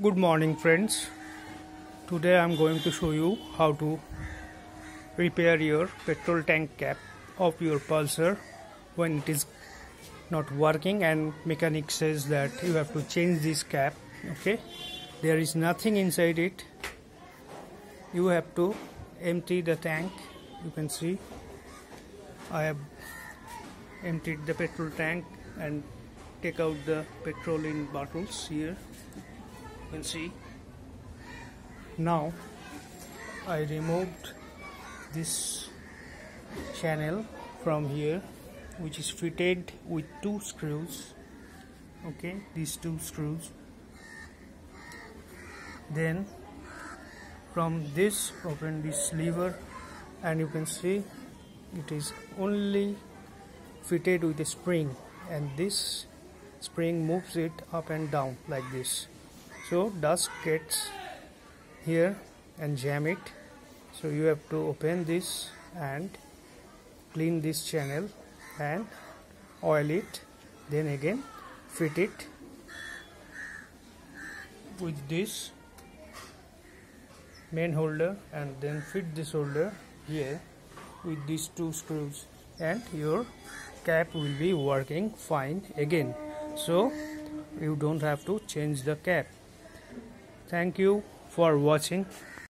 Good morning friends. Today I am going to show you how to repair your petrol tank cap of your Pulsar when it is not working and mechanic says that you have to change this cap. Okay, there is nothing inside it. You have to empty the tank. You can see I have emptied the petrol tank and take out the petrol in bottles here. You can see now I removed this channel from here, which is fitted with two screws. Okay, these two screws. Then from this open this lever, and you can see it is only fitted with a spring, and this spring moves it up and down like this. So dust gets here and jam it. So you have to open this and clean this channel and oil it, then again fit it with this main holder, and then fit this holder here with these two screws, and your cap will be working fine again. So you don't have to change the cap. Thank you for watching.